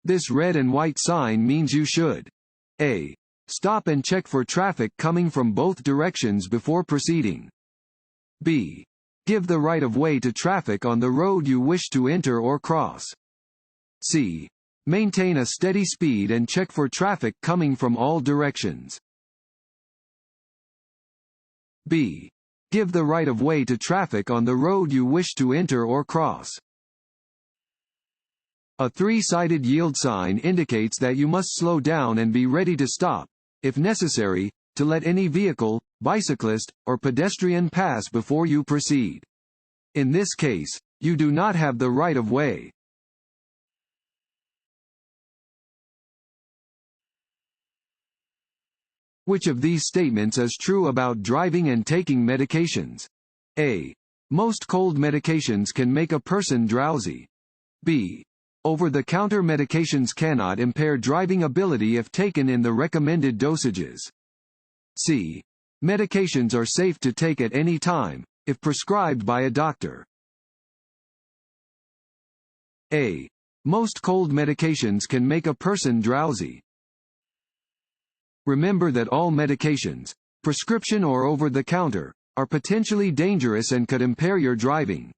This red and white sign means you should A. Stop and check for traffic coming from both directions before proceeding. B. Give the right of way to traffic on the road you wish to enter or cross. C. Maintain a steady speed and check for traffic coming from all directions. B. Give the right of way to traffic on the road you wish to enter or cross. A three-sided yield sign indicates that you must slow down and be ready to stop, if necessary, to let any vehicle, bicyclist, or pedestrian pass before you proceed. In this case, you do not have the right of way. Which of these statements is true about driving and taking medications? A. Most cold medications can make a person drowsy. B. Over-the-counter medications cannot impair driving ability if taken in the recommended dosages. C. Medications are safe to take at any time, if prescribed by a doctor. A. Most cold medications can make a person drowsy. Remember that all medications, prescription or over-the-counter, are potentially dangerous and could impair your driving.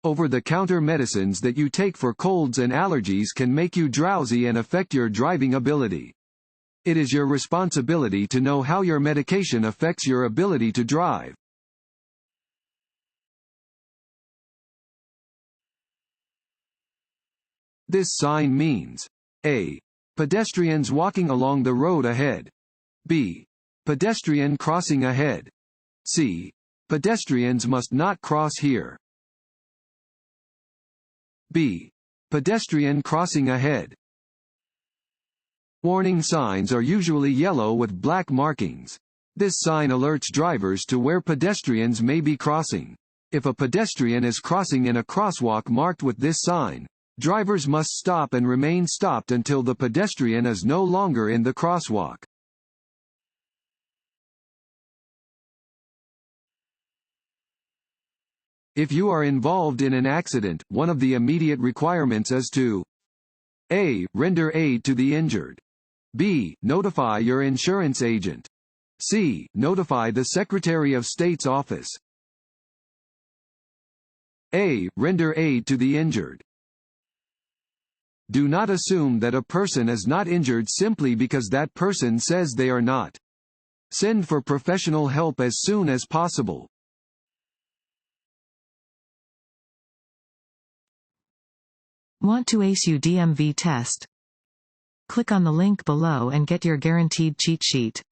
Over-the-counter medicines that you take for colds and allergies can make you drowsy and affect your driving ability. It is your responsibility to know how your medication affects your ability to drive. This sign means A. Pedestrians walking along the road ahead. B. Pedestrian crossing ahead. C. Pedestrians must not cross here. B. Pedestrian crossing ahead. Warning signs are usually yellow with black markings. This sign alerts drivers to where pedestrians may be crossing. If a pedestrian is crossing in a crosswalk marked with this sign, drivers must stop and remain stopped until the pedestrian is no longer in the crosswalk. If you are involved in an accident, one of the immediate requirements is to A. Render aid to the injured. B. Notify your insurance agent. C. Notify the Secretary of State's office. A. Render aid to the injured. Do not assume that a person is not injured simply because that person says they are not. Send for professional help as soon as possible. Want to ace your DMV test? Click on the link below and get your guaranteed cheat sheet.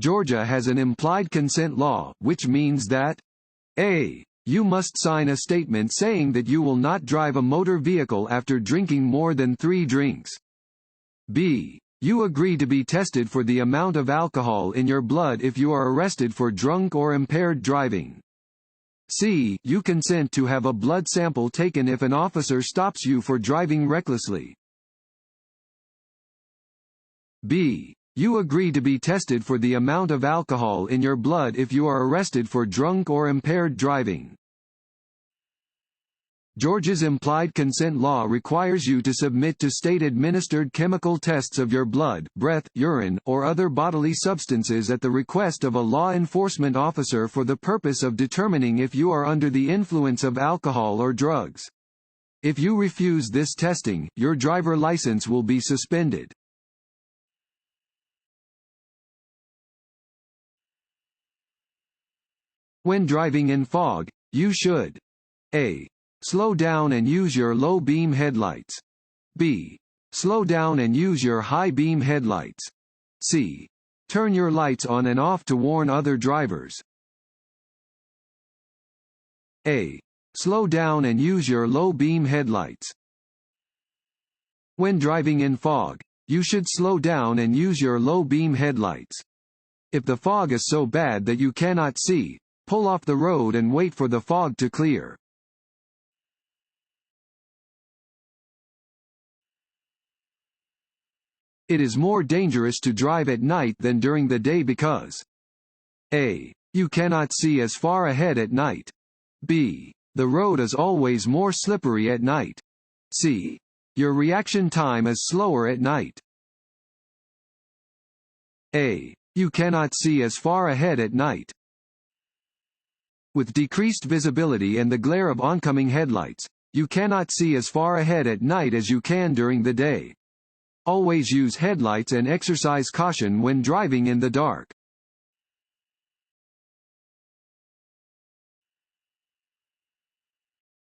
Georgia has an implied consent law, which means that A. You must sign a statement saying that you will not drive a motor vehicle after drinking more than 3 drinks. B. You agree to be tested for the amount of alcohol in your blood if you are arrested for drunk or impaired driving. C. You consent to have a blood sample taken if an officer stops you for driving recklessly. B. You agree to be tested for the amount of alcohol in your blood if you are arrested for drunk or impaired driving. Georgia's implied consent law requires you to submit to state-administered chemical tests of your blood, breath, urine, or other bodily substances at the request of a law enforcement officer for the purpose of determining if you are under the influence of alcohol or drugs. If you refuse this testing, your driver license will be suspended. When driving in fog, you should A. Slow down and use your low-beam headlights. B. Slow down and use your high-beam headlights. C. Turn your lights on and off to warn other drivers. A. Slow down and use your low-beam headlights. When driving in fog, you should slow down and use your low-beam headlights. If the fog is so bad that you cannot see, pull off the road and wait for the fog to clear. It is more dangerous to drive at night than during the day because A. You cannot see as far ahead at night. B. The road is always more slippery at night. C. Your reaction time is slower at night. A. You cannot see as far ahead at night. With decreased visibility and the glare of oncoming headlights, you cannot see as far ahead at night as you can during the day. Always use headlights and exercise caution when driving in the dark.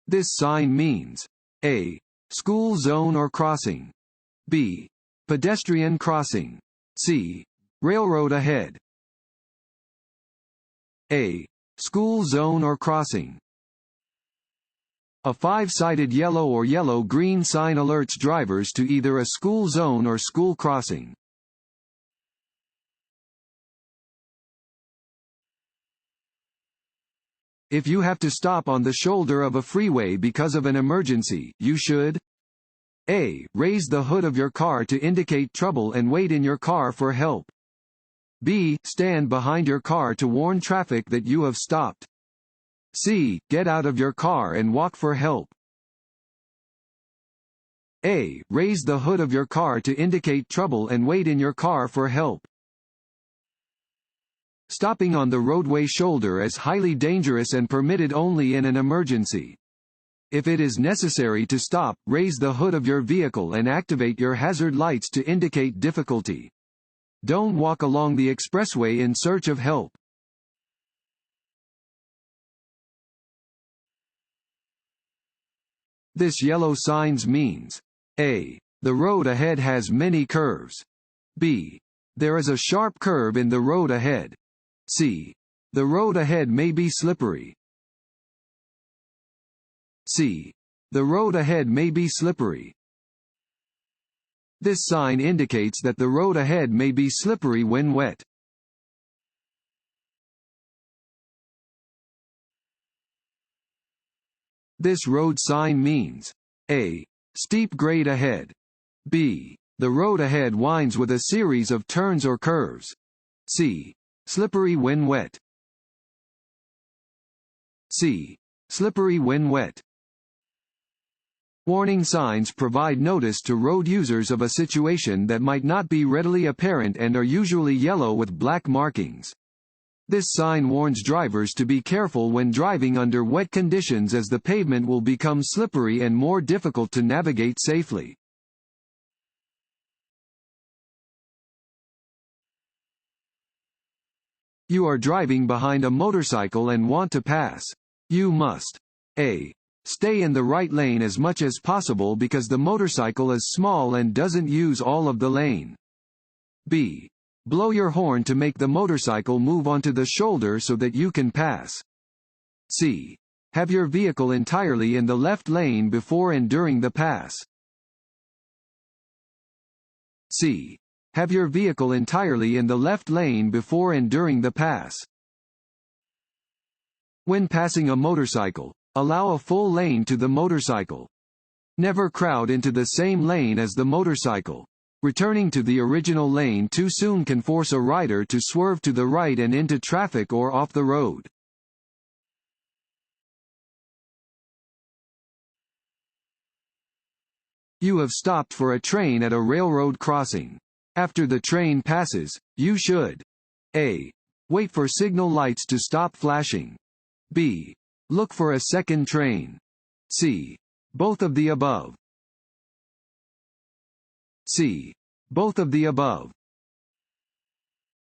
This sign means A. School zone or crossing. B. Pedestrian crossing. C. Railroad ahead. A. School zone or crossing. A 5-sided yellow or yellow-green sign alerts drivers to either a school zone or school crossing. If you have to stop on the shoulder of a freeway because of an emergency, you should A. Raise the hood of your car to indicate trouble and wait in your car for help. B. Stand behind your car to warn traffic that you have stopped. C. Get out of your car and walk for help. A. Raise the hood of your car to indicate trouble and wait in your car for help. Stopping on the roadway shoulder is highly dangerous and permitted only in an emergency. If it is necessary to stop, raise the hood of your vehicle and activate your hazard lights to indicate difficulty. Don't walk along the expressway in search of help. This yellow signs means A. The road ahead has many curves. B. There is a sharp curve in the road ahead. C. The road ahead may be slippery. C. The road ahead may be slippery. This sign indicates that the road ahead may be slippery when wet. This road sign means A. Steep grade ahead. B. The road ahead winds with a series of turns or curves. C. Slippery when wet. C. Slippery when wet. Warning signs provide notice to road users of a situation that might not be readily apparent and are usually yellow with black markings. This sign warns drivers to be careful when driving under wet conditions, as the pavement will become slippery and more difficult to navigate safely. You are driving behind a motorcycle and want to pass. You must A. Stay in the right lane as much as possible because the motorcycle is small and doesn't use all of the lane. B. Blow your horn to make the motorcycle move onto the shoulder so that you can pass. C. Have your vehicle entirely in the left lane before and during the pass. C. Have your vehicle entirely in the left lane before and during the pass. When passing a motorcycle, allow a full lane to the motorcycle. Never crowd into the same lane as the motorcycle. Returning to the original lane too soon can force a rider to swerve to the right and into traffic or off the road. You have stopped for a train at a railroad crossing. After the train passes, you should A. Wait for signal lights to stop flashing. B. Look for a second train. C. Both of the above. C. Both of the above.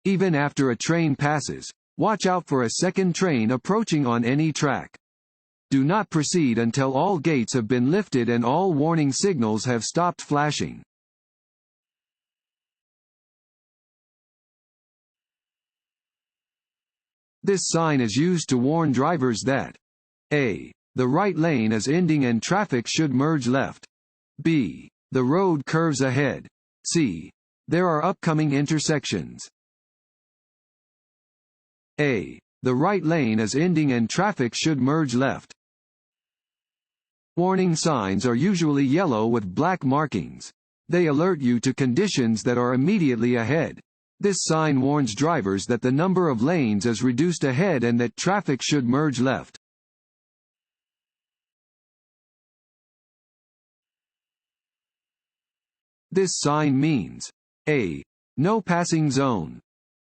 Even after a train passes, watch out for a second train approaching on any track. Do not proceed until all gates have been lifted and all warning signals have stopped flashing. This sign is used to warn drivers that A. The right lane is ending and traffic should merge left. B. The road curves ahead. C. There are upcoming intersections. A. The right lane is ending and traffic should merge left. Warning signs are usually yellow with black markings. They alert you to conditions that are immediately ahead. This sign warns drivers that the number of lanes is reduced ahead and that traffic should merge left. This sign means A. No passing zone.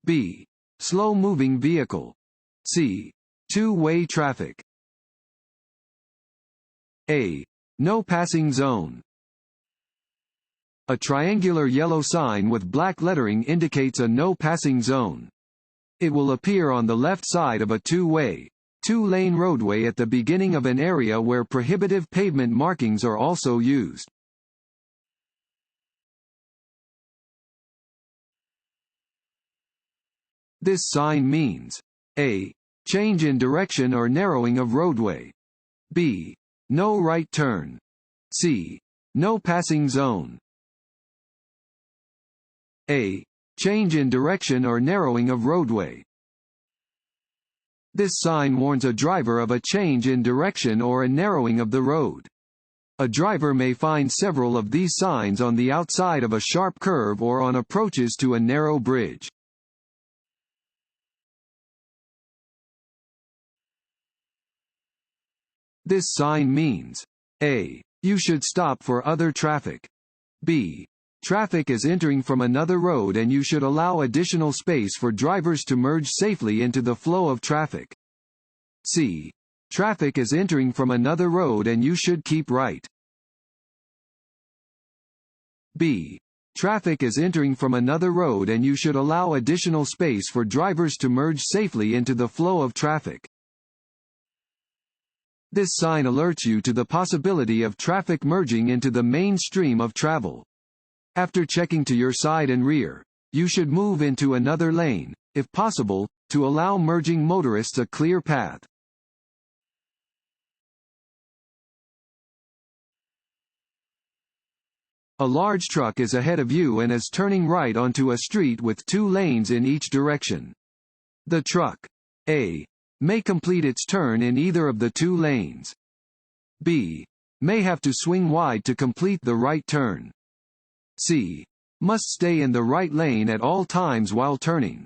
B. Slow-moving vehicle. C. Two-way traffic. A. No passing zone. A triangular yellow sign with black lettering indicates a no passing zone. It will appear on the left side of a two-way, two-lane roadway at the beginning of an area where prohibitive pavement markings are also used. This sign means A. Change in direction or narrowing of roadway. B. No right turn. C. No passing zone. A. Change in direction or narrowing of roadway. This sign warns a driver of a change in direction or a narrowing of the road. A driver may find several of these signs on the outside of a sharp curve or on approaches to a narrow bridge. This sign means A. You should stop for other traffic. B. Traffic is entering from another road and you should allow additional space for drivers to merge safely into the flow of traffic. C. Traffic is entering from another road and you should keep right. B. Traffic is entering from another road and you should allow additional space for drivers to merge safely into the flow of traffic. This sign alerts you to the possibility of traffic merging into the main stream of travel. After checking to your side and rear, you should move into another lane, if possible, to allow merging motorists a clear path. A large truck is ahead of you and is turning right onto a street with two lanes in each direction. The truck A. May complete its turn in either of the two lanes. B. May have to swing wide to complete the right turn. C. Must stay in the right lane at all times while turning.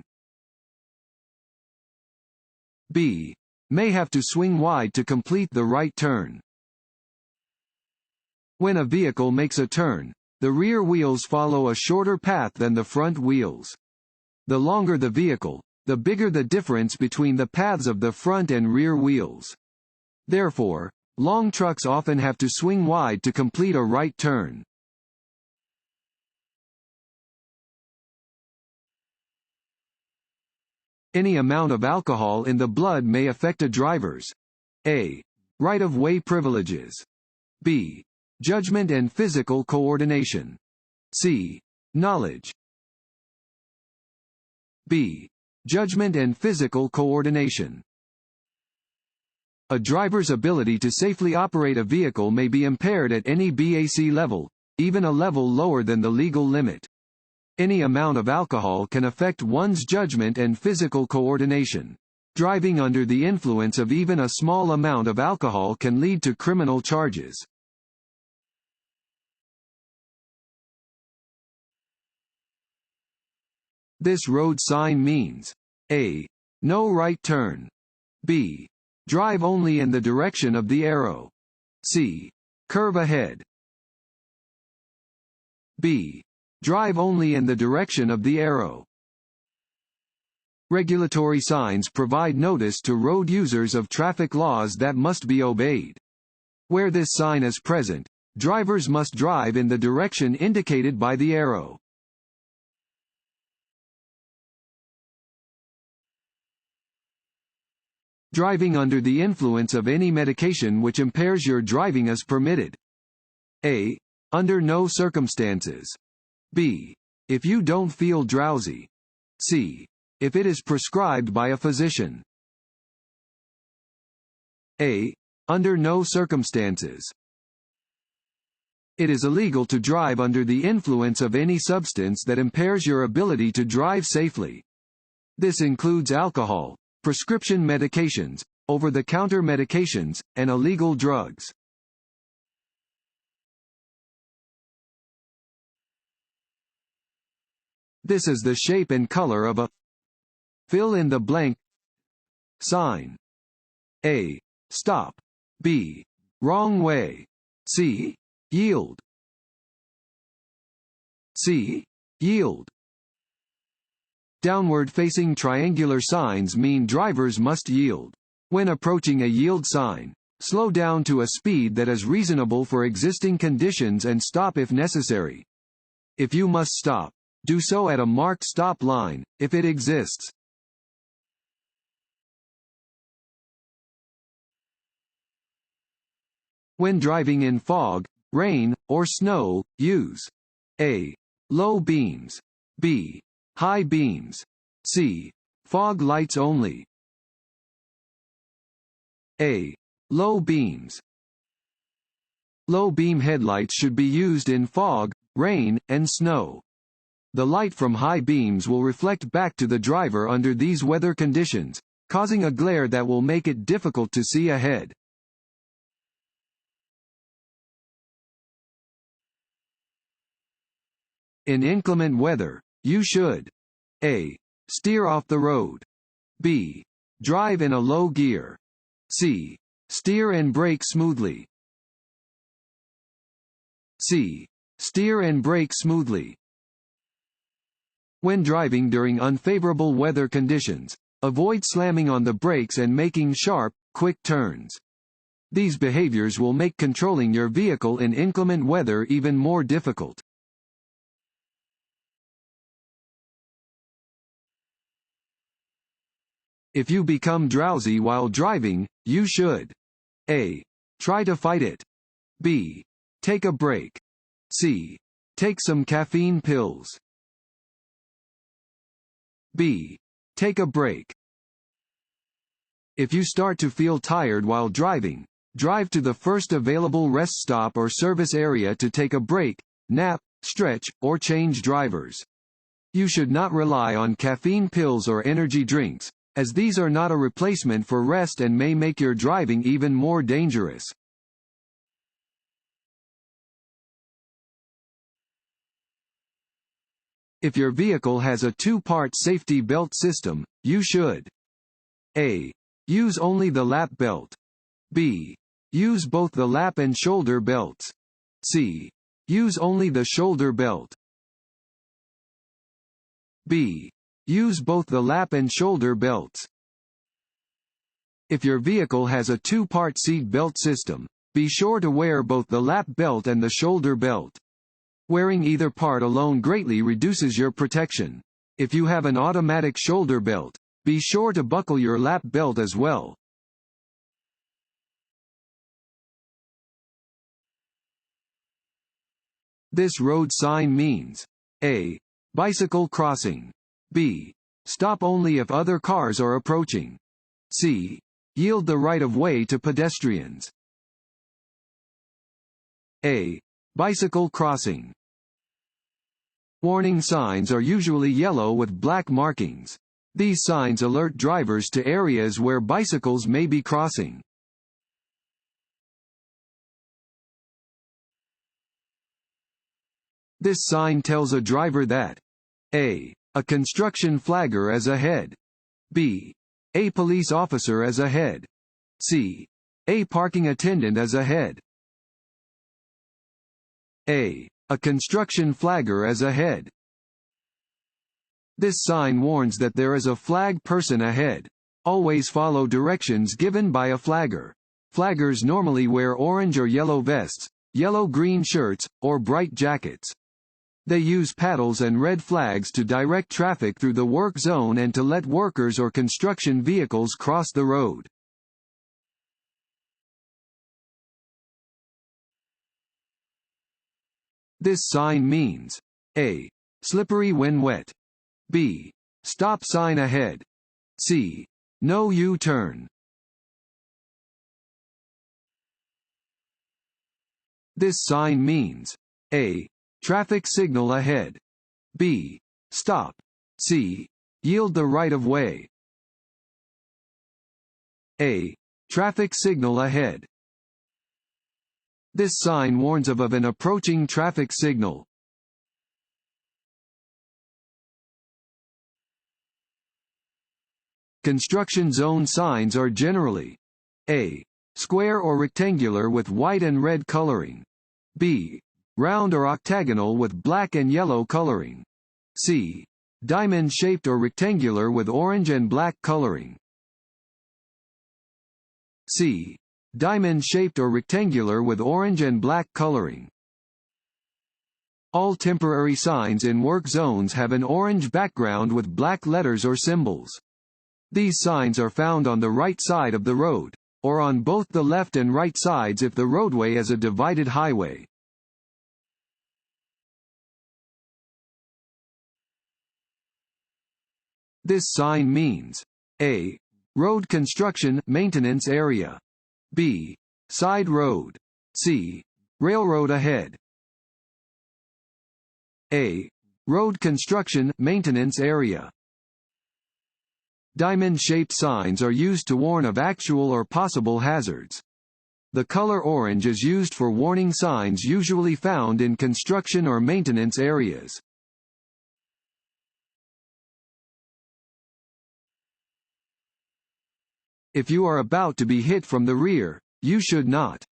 B. May have to swing wide to complete the right turn. When a vehicle makes a turn, the rear wheels follow a shorter path than the front wheels. The longer the vehicle, the bigger the difference between the paths of the front and rear wheels. Therefore, long trucks often have to swing wide to complete a right turn. Any amount of alcohol in the blood may affect a driver's A. Right-of-way privileges. B. Judgment and physical coordination. C. Knowledge. B. Judgment and physical coordination. A driver's ability to safely operate a vehicle may be impaired at any BAC level, even a level lower than the legal limit. Any amount of alcohol can affect one's judgment and physical coordination. Driving under the influence of even a small amount of alcohol can lead to criminal charges. This road sign means A. No right turn. B. Drive only in the direction of the arrow. C. Curve ahead. B. Drive only in the direction of the arrow. Regulatory signs provide notice to road users of traffic laws that must be obeyed. Where this sign is present, drivers must drive in the direction indicated by the arrow. Driving under the influence of any medication which impairs your driving is permitted. A. Under no circumstances. B. If you don't feel drowsy. C. If it is prescribed by a physician. A. Under no circumstances. It is illegal to drive under the influence of any substance that impairs your ability to drive safely. This includes alcohol, prescription medications, over-the-counter medications, and illegal drugs. This is the shape and color of a fill-in-the-blank sign. A. Stop. B. Wrong way. C. Yield. C. Yield. Downward-facing triangular signs mean drivers must yield. When approaching a yield sign, slow down to a speed that is reasonable for existing conditions and stop if necessary. If you must stop, do so at a marked stop line, if it exists. When driving in fog, rain, or snow, use A. Low beams. B. High beams. C. Fog lights only. A. Low beams. Low beam headlights should be used in fog, rain, and snow. The light from high beams will reflect back to the driver under these weather conditions, causing a glare that will make it difficult to see ahead. In inclement weather, you should A. Steer off the road. B. Drive in a low gear. C. Steer and brake smoothly. C. Steer and brake smoothly. When driving during unfavorable weather conditions, avoid slamming on the brakes and making sharp, quick turns. These behaviors will make controlling your vehicle in inclement weather even more difficult. If you become drowsy while driving, you should A. Try to fight it. B. Take a break. C. Take some caffeine pills. B. Take a break. If you start to feel tired while driving, drive to the first available rest stop or service area to take a break, nap, stretch, or change drivers. You should not rely on caffeine pills or energy drinks, as these are not a replacement for rest and may make your driving even more dangerous. If your vehicle has a two-part safety belt system, you should A. Use only the lap belt. B. Use both the lap and shoulder belts. C. Use only the shoulder belt. B. Use both the lap and shoulder belts. If your vehicle has a two-part seat belt system, be sure to wear both the lap belt and the shoulder belt. Wearing either part alone greatly reduces your protection. If you have an automatic shoulder belt, be sure to buckle your lap belt as well. This road sign means A. Bicycle crossing. B. Stop only if other cars are approaching. C. Yield the right of way to pedestrians. A. Bicycle crossing. Warning signs are usually yellow with black markings. These signs alert drivers to areas where bicycles may be crossing. This sign tells a driver that A. A construction flagger is ahead. B. A police officer is ahead. C. A parking attendant is ahead. A. A construction flagger is ahead. This sign warns that there is a flag person ahead. Always follow directions given by a flagger. Flaggers normally wear orange or yellow vests, yellow-green shirts, or bright jackets. They use paddles and red flags to direct traffic through the work zone and to let workers or construction vehicles cross the road. This sign means A. Slippery when wet. B. Stop sign ahead. C. No U-turn. This sign means A. Traffic signal ahead. B. Stop. C. Yield the right of way. A. Traffic signal ahead. This sign warns of an approaching traffic signal. Construction zone signs are generally A. Square or rectangular with white and red coloring. B. round or octagonal with black and yellow coloring. C. Diamond-shaped or rectangular with orange and black coloring. C. Diamond-shaped or rectangular with orange and black coloring. All temporary signs in work zones have an orange background with black letters or symbols. These signs are found on the right side of the road, or on both the left and right sides if the roadway is a divided highway. This sign means A. Road construction maintenance area. B. Side road. C. Railroad ahead. A. Road construction maintenance area. Diamond-shaped signs are used to warn of actual or possible hazards. The color orange is used for warning signs usually found in construction or maintenance areas. If you are about to be hit from the rear, you should not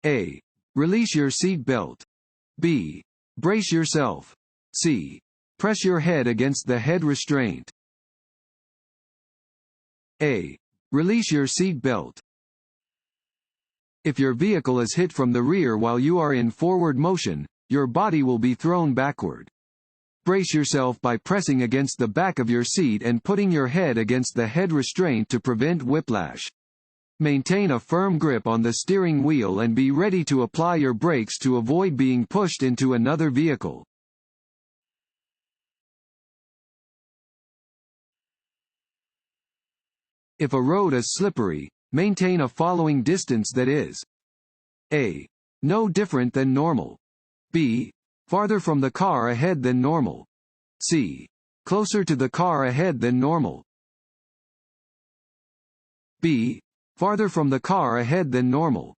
A. Release your seat belt. B. Brace yourself. C. Press your head against the head restraint. A. Release your seat belt. If your vehicle is hit from the rear while you are in forward motion, your body will be thrown backward. Brace yourself by pressing against the back of your seat and putting your head against the head restraint to prevent whiplash. Maintain a firm grip on the steering wheel and be ready to apply your brakes to avoid being pushed into another vehicle. If a road is slippery, maintain a following distance that is A. No different than normal. B. Farther from the car ahead than normal. C. Closer to the car ahead than normal. B. Farther from the car ahead than normal.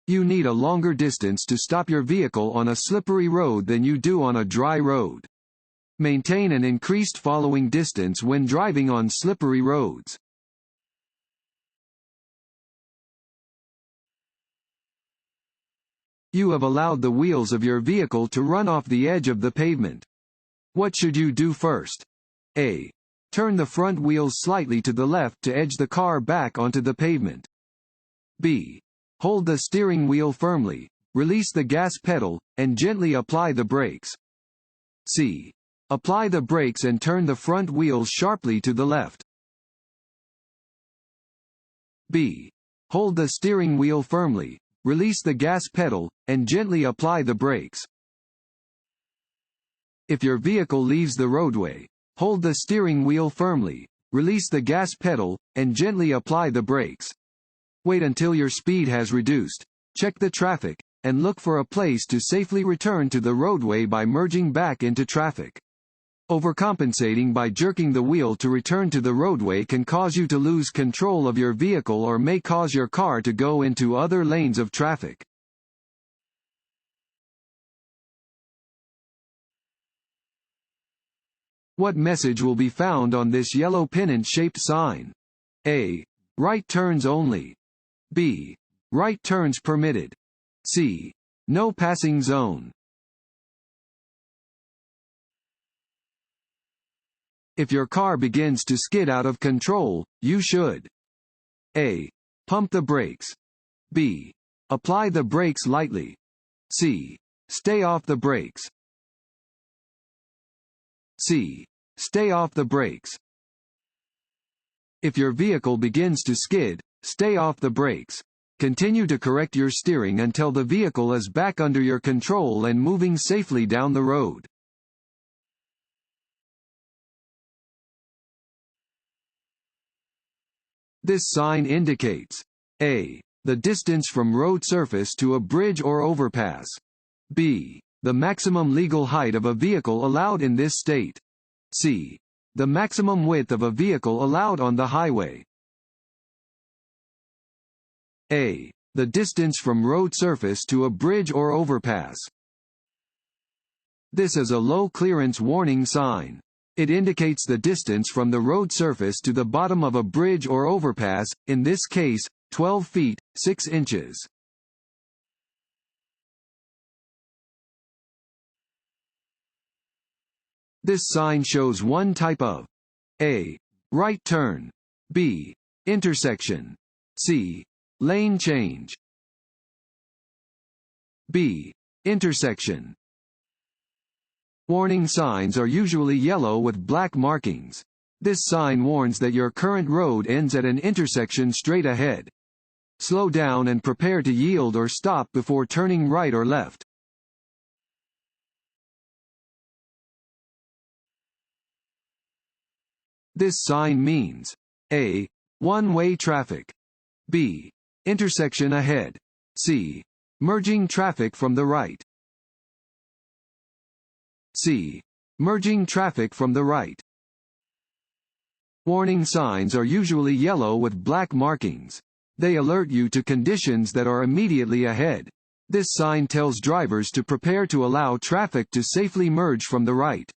You need a longer distance to stop your vehicle on a slippery road than you do on a dry road. Maintain an increased following distance when driving on slippery roads. You have allowed the wheels of your vehicle to run off the edge of the pavement. What should you do first? A. Turn the front wheels slightly to the left to edge the car back onto the pavement. B. Hold the steering wheel firmly, release the gas pedal, and gently apply the brakes. C. Apply the brakes and turn the front wheels sharply to the left. B. Hold the steering wheel firmly, release the gas pedal, and gently apply the brakes. If your vehicle leaves the roadway, hold the steering wheel firmly, release the gas pedal, and gently apply the brakes. Wait until your speed has reduced, check the traffic, and look for a place to safely return to the roadway by merging back into traffic. Overcompensating by jerking the wheel to return to the roadway can cause you to lose control of your vehicle or may cause your car to go into other lanes of traffic. What message will be found on this yellow pennant-shaped sign? A. Right turns only. B. Right turns permitted. C. No passing zone. If your car begins to skid out of control, you should A. Pump the brakes. B. Apply the brakes lightly. C. Stay off the brakes. C. Stay off the brakes. If your vehicle begins to skid, stay off the brakes. Continue to correct your steering until the vehicle is back under your control and moving safely down the road. This sign indicates A. The distance from road surface to a bridge or overpass. B. The maximum legal height of a vehicle allowed in this state. C. The maximum width of a vehicle allowed on the highway. A. The distance from road surface to a bridge or overpass. This is a low clearance warning sign. It indicates the distance from the road surface to the bottom of a bridge or overpass, in this case, 12 feet, 6 inches. This sign shows one type of A. Right turn. B. Intersection. C. Lane change. B. Intersection. Warning signs are usually yellow with black markings. This sign warns that your current road ends at an intersection straight ahead. Slow down and prepare to yield or stop before turning right or left. This sign means A. One-way traffic. B. Intersection ahead. C. Merging traffic from the right. C. Merging traffic from the right. Warning signs are usually yellow with black markings. They alert you to conditions that are immediately ahead. This sign tells drivers to prepare to allow traffic to safely merge from the right.